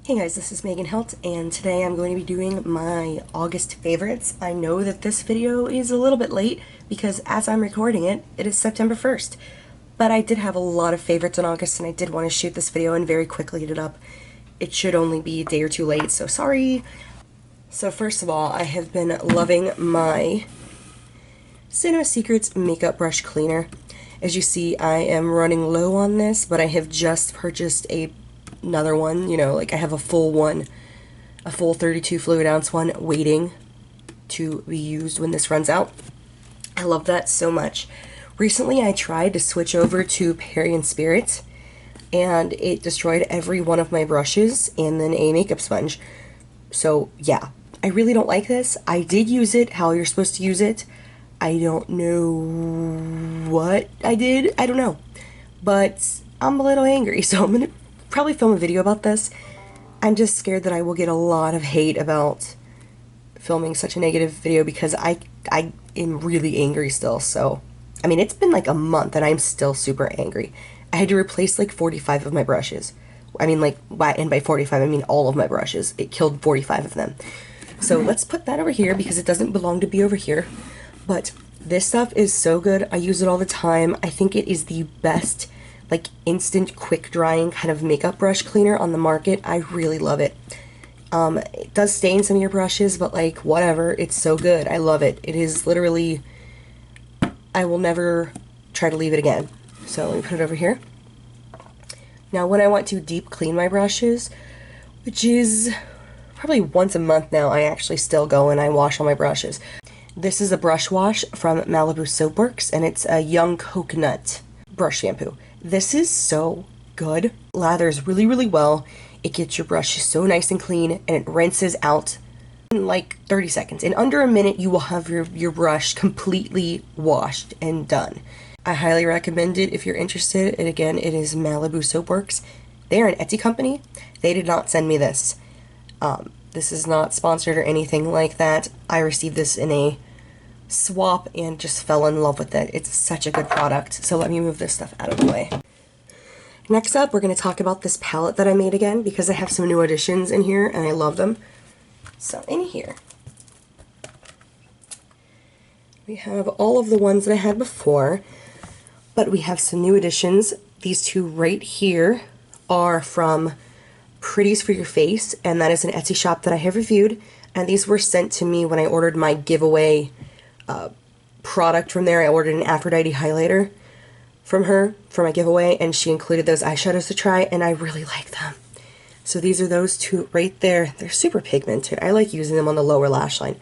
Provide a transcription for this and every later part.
Hey guys, this is Megan Helt, and today I'm going to be doing my August favorites. I know that this video is a little bit late because as I'm recording it, it is September 1st. But I did have a lot of favorites in August and I did want to shoot this video and very quickly get it up. It should only be a day or two late, so sorry. So first of all, I have been loving my Cinema Secrets Makeup Brush Cleaner. As you see, I am running low on this, but I have just purchased another one, like I have a full 32 fluid ounce one waiting to be used when this runs out. I love that so much. Recently I tried to switch over to Perrier Spirit and it destroyed every one of my brushes and then a makeup sponge. So yeah, I really don't like this. I did use it how you're supposed to use it. I don't know what I did. I don't know. But I'm a little angry, so I'm gonna probably film a video about this. I'm just scared that I will get a lot of hate about filming such a negative video because I am really angry still. So, I mean, it's been like a month and I'm still super angry. I had to replace like 45 of my brushes. I mean, and by 45 I mean all of my brushes. It killed 45 of them. So let's put that over here because it doesn't belong to be over here. But this stuff is so good. I use it all the time. I think it is the best like instant quick drying kind of makeup brush cleaner on the market. I really love it. It does stain some of your brushes, but like whatever, it's so good. I love it. It is literally, I will never try to leave it again. So let me put it over here. Now when I want to deep clean my brushes, which is probably once a month now, I actually still go and I wash all my brushes. This is a brush wash from Malibu Soap Works and it's a Young Coconut brush shampoo. This is so good. Lathers really, really well. It gets your brush so nice and clean and it rinses out in like 30 seconds. In under a minute, you will have your brush completely washed and done. I highly recommend it if you're interested. And again, it is Malibu Soap Works. They are an Etsy company. They did not send me this. This is not sponsored or anything like that. I received this in a swap and just fell in love with it. It's such a good product. So let me move this stuff out of the way. Next up, we're going to talk about this palette that I made again because I have some new additions in here and I love them. So in here, we have all of the ones that I had before, but we have some new additions. These two right here are from Pretties for Your Face, and that is an Etsy shop that I have reviewed, and these were sent to me when I ordered my giveaway product from there. I ordered an Aphrodite highlighter from her for my giveaway, and she included those eyeshadows to try, and I really like them. So these are those two right there. They're super pigmented. I like using them on the lower lash line.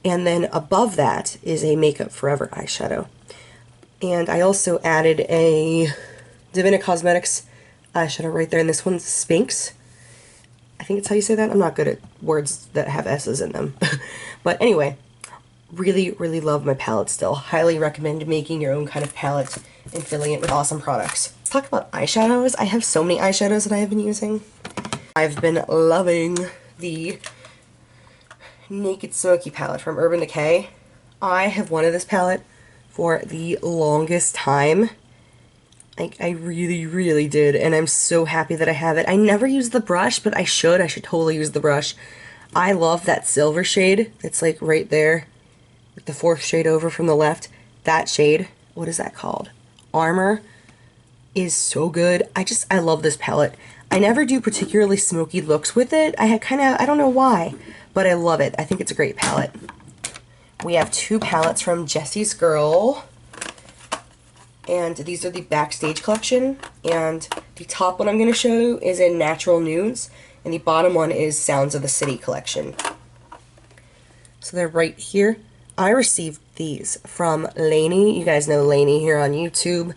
And then above that is a Makeup Forever eyeshadow. And I also added a Divina Cosmetics eyeshadow right there, and this one's Sphinx. I think it's how you say that. I'm not good at words that have S's in them. But anyway, really, really love my palette still. Highly recommend making your own kind of palette and filling it with awesome products. Let's talk about eyeshadows. I have so many eyeshadows that I have been using. I've been loving the Naked Smoky palette from Urban Decay. I have wanted this palette for the longest time. I really, really did, and I'm so happy that I have it. I never use the brush, but I should totally use the brush. I love that silver shade. It's like right there, like the fourth shade over from the left. That shade, what is that called? Armor is so good. I love this palette. I never do particularly smoky looks with it. I don't know why, but I love it. I think it's a great palette. We have two palettes from Jessie's Girl. And these are the Backstage collection, and the top one I'm going to show you is in Natural Nudes, and the bottom one is Sounds of the City collection. So they're right here. I received these from Lainey. You guys know Lainey here on YouTube.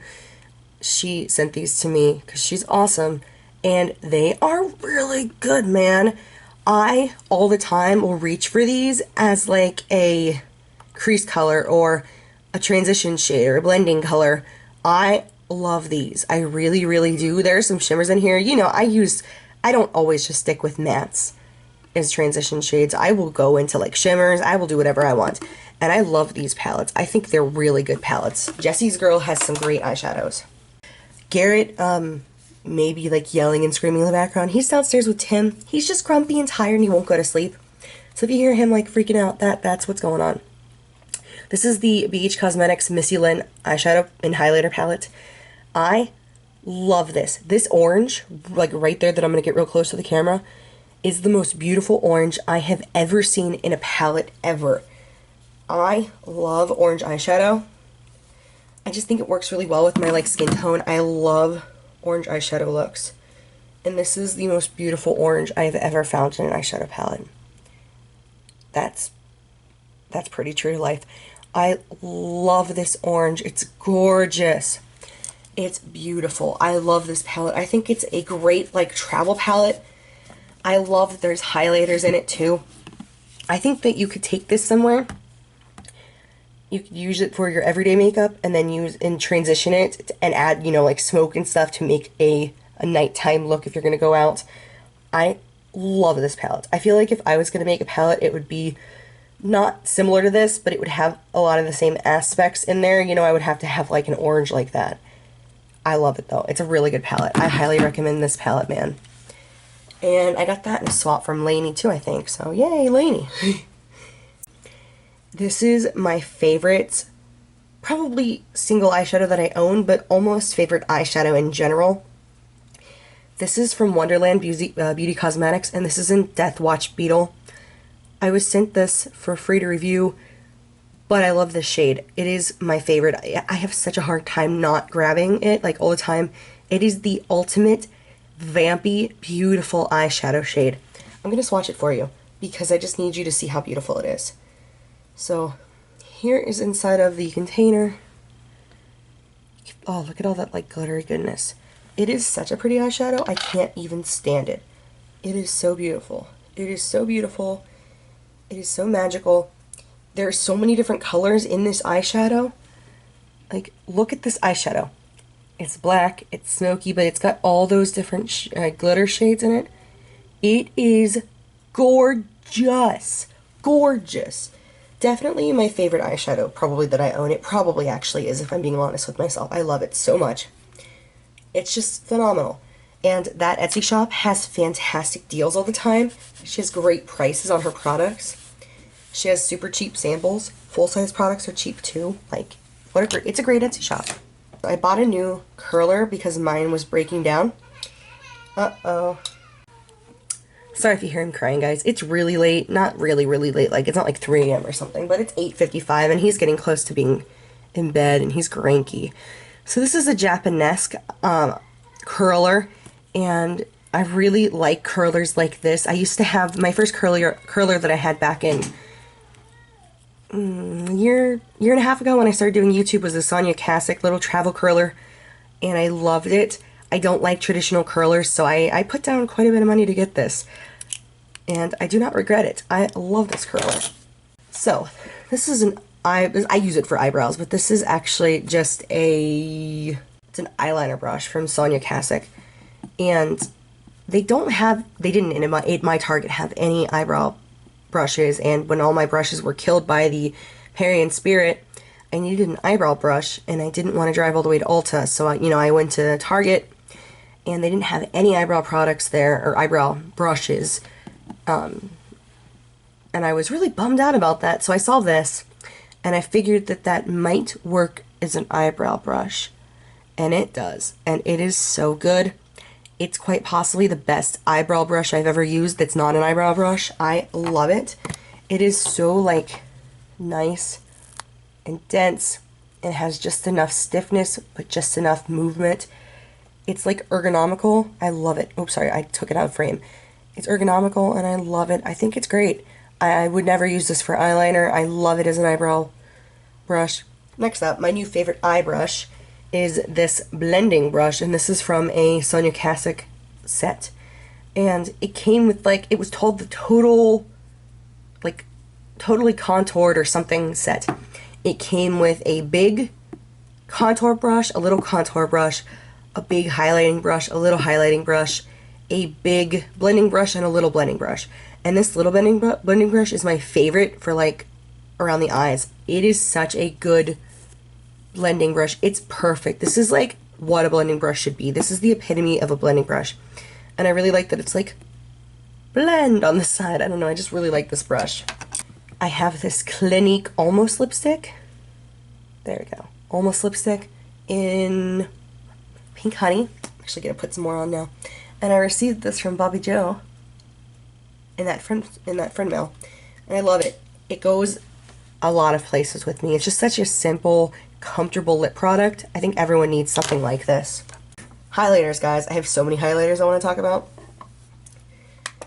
She sent these to me because she's awesome, and they are really good, man. I, all the time, will reach for these as like a crease color or a transition shade or a blending color. I love these. I really, really do. There's some shimmers in here. You know, I don't always just stick with mattes as transition shades. I will go into like shimmers. I will do whatever I want. And I love these palettes. I think they're really good palettes. Jessie's Girl has some great eyeshadows. Garrett maybe like yelling and screaming in the background. He's downstairs with Tim. He's just grumpy and tired and he won't go to sleep. So if you hear him like freaking out, that's what's going on. This is the BH Cosmetics Missy Lynn eyeshadow and highlighter palette. I love this. This orange, like right there that I'm going to get real close to the camera, is the most beautiful orange I have ever seen in a palette ever. I love orange eyeshadow. I just think it works really well with my like skin tone. I love orange eyeshadow looks. And this is the most beautiful orange I have ever found in an eyeshadow palette. That's pretty true to life. I love this orange. It's gorgeous. It's beautiful. I love this palette. I think it's a great like travel palette. I love that there's highlighters in it too. I think that you could take this somewhere. You could use it for your everyday makeup and then use and transition it and add, you know, like smoke and stuff to make a nighttime look if you're going to go out. I love this palette. I feel like if I was going to make a palette, it would be not similar to this, but it would have a lot of the same aspects in there. You know, I would have to have like an orange like that. I love it though. It's a really good palette. I highly recommend this palette, man. And I got that in a swap from Lainey too, I think. So yay, Lainey. This is my favorite, probably single eyeshadow that I own, but almost favorite eyeshadow in general. This is from Wonderland Beauty Cosmetics, and this is in Death Watch Beetle. I was sent this for free to review, but I love this shade. It is my favorite. I have such a hard time not grabbing it, like all the time. It is the ultimate vampy, beautiful eyeshadow shade. I'm going to swatch it for you, because I just need you to see how beautiful it is. So, here is inside of the container. Oh, look at all that like glittery goodness. It is such a pretty eyeshadow, I can't even stand it. It is so beautiful. It is so beautiful. It is so magical. There are so many different colors in this eyeshadow. Like, look at this eyeshadow. It's black, it's smoky, but it's got all those different glitter shades in it. It is gorgeous. Gorgeous. Definitely my favorite eyeshadow, probably, that I own. It probably actually is, if I'm being honest with myself. I love it so much. It's just phenomenal. And that Etsy shop has fantastic deals all the time. She has great prices on her products. She has super cheap samples. Full-size products are cheap too. Like, it's a great Etsy shop. I bought a new curler because mine was breaking down. Uh-oh. Sorry if you hear him crying, guys. It's really late. Not really, really late. Like, it's not like 3 a.m. or something, but it's 8:55 and he's getting close to being in bed and he's cranky. So this is a Japanesque curler, and I really like curlers like this. I used to have my first curler that I had back in year and a half ago when I started doing YouTube was the Sonia Kasic little travel curler, and I loved it. I don't like traditional curlers, so I put down quite a bit of money to get this, and I do not regret it. I love this curler. So this is I use it for eyebrows, but this is actually just it's an eyeliner brush from Sonia Kasic, and they didn't in my Target have any eyebrow brushes, and when all my brushes were killed by the Perry and Spirit, I needed an eyebrow brush, and I didn't want to drive all the way to Ulta, so I went to Target, and they didn't have any eyebrow products there, or eyebrow brushes, and I was really bummed out about that, so I saw this, and I figured that might work as an eyebrow brush, and it does, and it is so good. It's quite possibly the best eyebrow brush I've ever used that's not an eyebrow brush. I love it. It is so, like, nice and dense. It has just enough stiffness, but just enough movement. It's, like, ergonomical. I love it. Oops, sorry, I took it out of frame. It's ergonomical, and I love it. I think it's great. I would never use this for eyeliner. I love it as an eyebrow brush. Next up, my new favorite eye brush is this blending brush, and this is from a Sonia Kasic set. And it came with, like, it was told the total, like, totally contoured or something set. It came with a big contour brush, a little contour brush, a big highlighting brush, a little highlighting brush, a big blending brush, and a little blending brush. And this little blending brush is my favorite for, like, around the eyes. It is such a good blending brush. It's perfect. This is, like, what a blending brush should be. This is the epitome of a blending brush. And I really like that it's like blend on the side. I don't know, I just really like this brush. I have this Clinique Almost lipstick. There we go. Almost lipstick in Pink Honey. I'm actually gonna put some more on now. And I received this from Bobbi Jo in that friend mail. And I love it. It goes a lot of places with me. It's just such a simple, comfortable lip product. I think everyone needs something like this. Highlighters, guys. I have so many highlighters I want to talk about.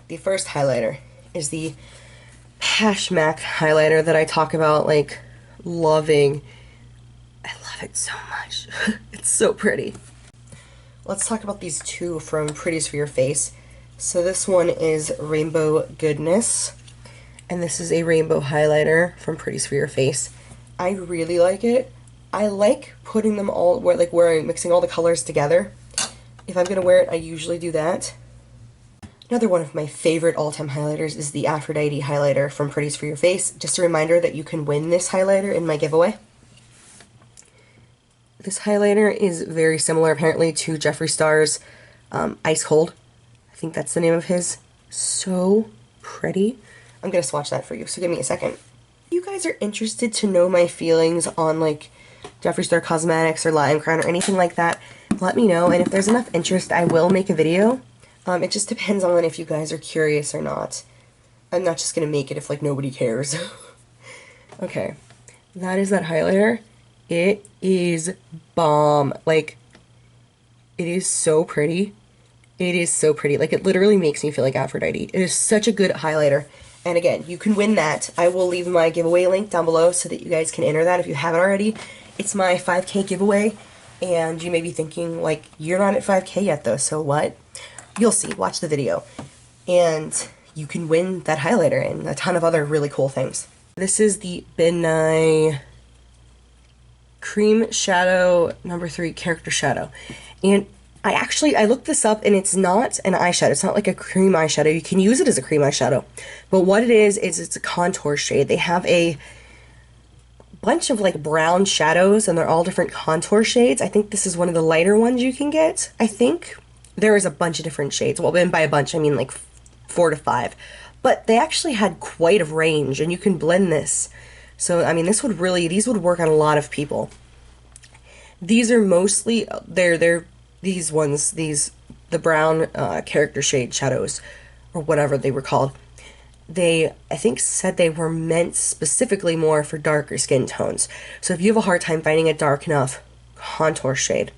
The first highlighter is the Poshmark highlighter that I talk about, like, loving. I love it so much. It's so pretty. Let's talk about these two from Pretties for Your Face. So this one is Rainbow Goodness, and this is a rainbow highlighter from Pretties for Your Face. I really like it. I like putting them all, mixing all the colors together. If I'm gonna wear it, I usually do that. Another one of my favorite all-time highlighters is the Aphrodite highlighter from Pretties for Your Face. Just a reminder that you can win this highlighter in my giveaway. This highlighter is very similar, apparently, to Jeffree Star's Ice Cold. I think that's the name of his. So pretty. I'm gonna swatch that for you, so give me a second. If you guys are interested to know my feelings on, like, Jeffree Star Cosmetics or Lime Crown or anything like that, let me know, and if there's enough interest, I will make a video. It just depends on if you guys are curious or not. I'm not just gonna make it if, like, nobody cares. Okay, that is that highlighter. It is bomb. Like, it is so pretty. It is so pretty. Like, it literally makes me feel like Aphrodite. It is such a good highlighter. And again, you can win that. I will leave my giveaway link down below so that you guys can enter that if you haven't already. It's my 5K giveaway. And you may be thinking, like, you're not at 5K yet, though, so what? You'll see. Watch the video. And you can win that highlighter and a ton of other really cool things. This is the Ben Nye Cream Shadow number 3 Character Shadow. And I looked this up, and it's not an eyeshadow. It's not like a cream eyeshadow. You can use it as a cream eyeshadow. But what it is it's a contour shade. They have a bunch of, like, brown shadows, and they're all different contour shades. I think this is one of the lighter ones you can get, I think. There is a bunch of different shades. Well, and by a bunch, I mean like 4 to 5. But they actually had quite a range, and you can blend this. So, I mean, these would work on a lot of people. These are mostly, these ones, the brown character shade shadows, or whatever they were called. They, I think, said they were meant specifically more for darker skin tones. So if you have a hard time finding a dark enough contour shade,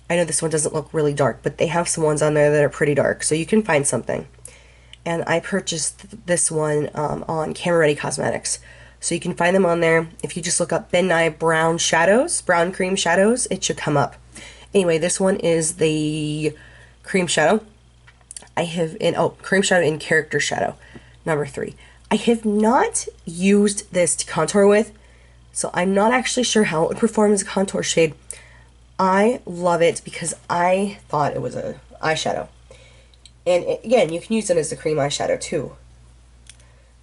I know this one doesn't look really dark, but they have some ones on there that are pretty dark, so you can find something. And I purchased this one on Camera Ready Cosmetics. So you can find them on there. If you just look up Ben Nye Brown Shadows, Brown Cream Shadows, it should come up. Anyway, this one is the Cream Shadow. Cream Shadow in Character Shadow, number 3. I have not used this to contour with, so I'm not actually sure how it would perform as a contour shade. I love it because I thought it was an eyeshadow. And again, you can use it as a cream eyeshadow too.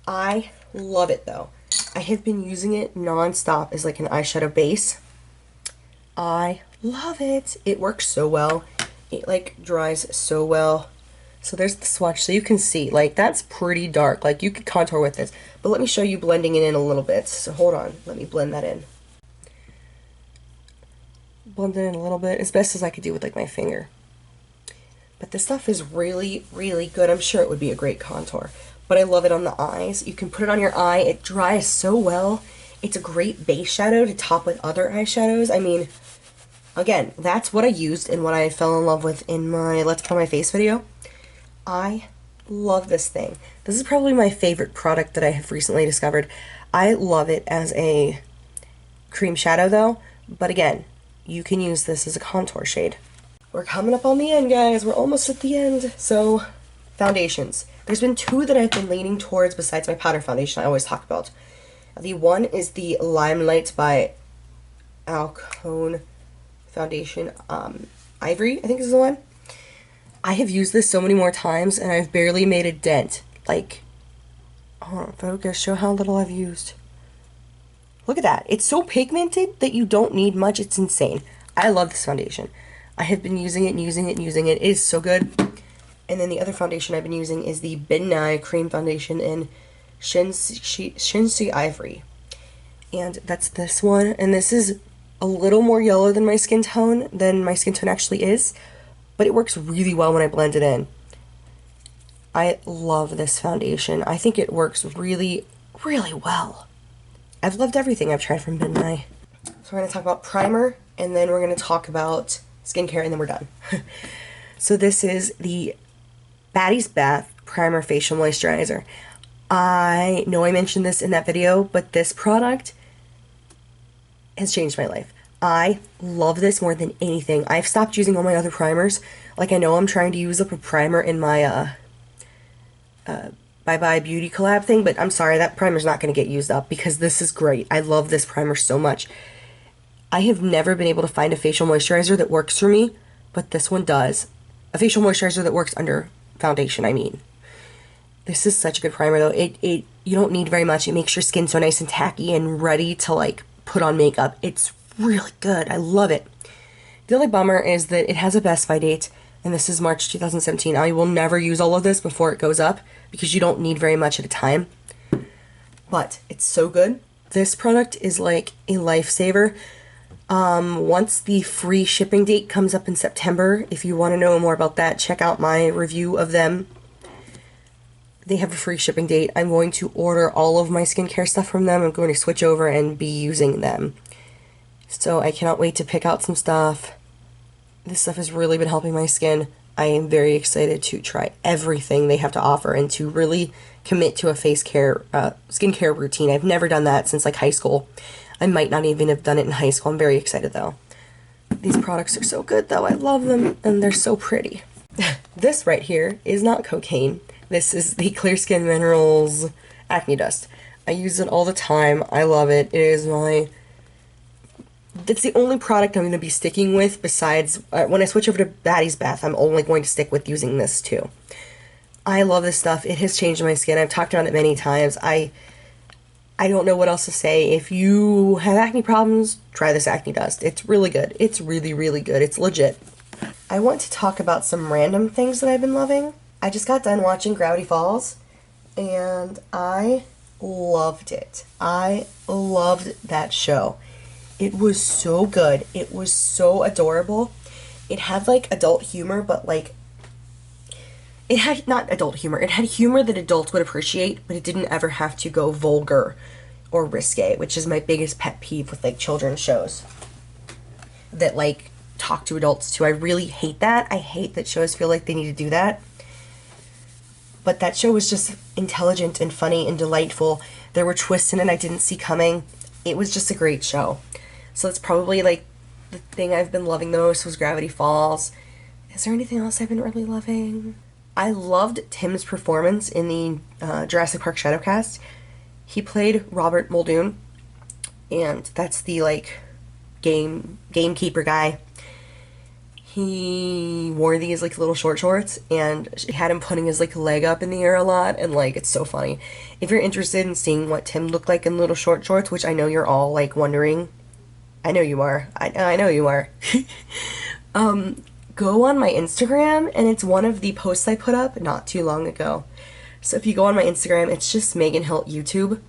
I love it though. I have been using it non-stop as like an eyeshadow base. I love it. It works so well. It like dries so well. So there's the swatch, so you can see, like, that's pretty dark. Like, you could contour with this. But let me show you blending it in a little bit. So hold on, let me blend that in. Blend it in a little bit, as best as I could do with like my finger. But this stuff is really, really good. I'm sure it would be a great contour. But I love it on the eyes. You can put it on your eye. It dries so well. It's a great base shadow to top with other eyeshadows. I mean, again, that's what I used and what I fell in love with in my Let's Put On My Face video. I love this thing. This is probably my favorite product that I have recently discovered. I love it as a cream shadow though. But again, you can use this as a contour shade. We're coming up on the end, guys. We're almost at the end. So, foundations. There's been 2 that I've been leaning towards besides my powder foundation I always talk about. The one is the Limelight by Alcone Foundation Ivory, I think is the one. I have used this so many more times and I've barely made a dent. Like, hold on, focus, show how little I've used. Look at that. It's so pigmented that you don't need much. It's insane. I love this foundation. I have been using it and using it and using it. It is so good. And then the other foundation I've been using is the Bidnai Cream Foundation in Shinsi Ivory. And that's this one. And this is a little more yellow than my skin tone actually is. But it works really well when I blend it in. I love this foundation. I think it works really, really well. I've loved everything I've tried from Bidnai. So we're going to talk about primer, and then we're going to talk about skincare, and then we're done. So this is the Baddies Bath Primer Facial Moisturizer. I know I mentioned this in that video, but this product has changed my life. I love this more than anything. I've stopped using all my other primers. Like, I know I'm trying to use up a primer in my Bye Bye Beauty collab thing, but I'm sorry, that primer's not going to get used up because this is great. I love this primer so much. I have never been able to find a facial moisturizer that works for me, but this one does. A facial moisturizer that works under foundation, I mean. This is such a good primer though. You don't need very much. It makes your skin so nice and tacky and ready to like put on makeup. It's really good. I love it. The only bummer is that it has a Best By date, and this is March 2017. I will never use all of this before it goes up because you don't need very much at a time. But it's so good. This product is like a lifesaver. Once the free shipping date comes up in September, if you want to know more about that, check out my review of them. They have a free shipping date. I'm going to order all of my skincare stuff from them. I'm going to switch over and be using them. So I cannot wait to pick out some stuff. This stuff has really been helping my skin. I am very excited to try everything they have to offer and to really commit to a skincare routine. I've never done that since like high school. I might not even have done it in high school. I'm very excited though. These products are so good though. I love them and they're so pretty. This right here is not cocaine. This is the Clear Skin Minerals Acne Dust. I use it all the time. I love it. It's the only product I'm going to be sticking with besides, when I switch over to Baddies Bath, I'm only going to stick with using this too. I love this stuff. It has changed my skin. I've talked about it many times. I don't know what else to say. If you have acne problems, try this acne dust. It's really good. It's really, really good. It's legit. I want to talk about some random things that I've been loving. I just got done watching Gravity Falls, and I loved it. I loved that show. It was so good. It was so adorable. It had like adult humor, but like, it had not adult humor. It had humor that adults would appreciate, but it didn't ever have to go vulgar or risque, which is my biggest pet peeve with like children's shows that like talk to adults too. I really hate that. I hate that shows feel like they need to do that. But that show was just intelligent and funny and delightful. There were twists in it I didn't see coming. It was just a great show. So it's probably like the thing I've been loving the most was Gravity Falls. Is there anything else I've been really loving? I loved Tim's performance in the Jurassic Park Shadowcast. He played Robert Muldoon, and that's the like gamekeeper guy. He wore these like little short shorts, and she had him putting his like leg up in the air a lot, and like it's so funny. If you're interested in seeing what Tim looked like in little short shorts, which I know you're all like wondering, I know you are. I know you are. Go on my Instagram, and it's one of the posts I put up not too long ago. So if you go on my Instagram, it's just Megan Hilt YouTube.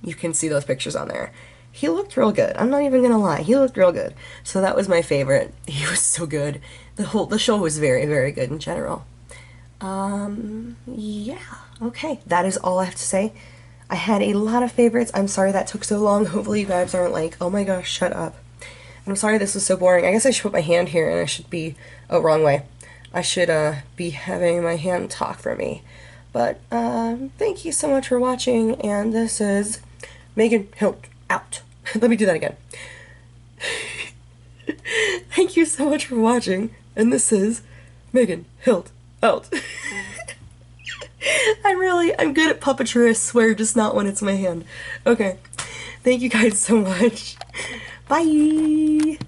You can see those pictures on there. He looked real good. I'm not even gonna lie. He looked real good. So that was my favorite. He was so good. The show was very, very good in general. Yeah. Okay. That is all I have to say. I had a lot of favorites. I'm sorry that took so long. Hopefully you guys aren't like, oh my gosh, shut up. I'm sorry this was so boring. I guess I should put my hand here and I should be, oh, wrong way. I should be having my hand talk for me. But thank you so much for watching, and this is Megan Hilt out. Let me do that again. Thank you so much for watching, and this is Megan Hilt out. I'm good at puppetry, I swear, just not when it's my hand. Okay, thank you guys so much. Bye!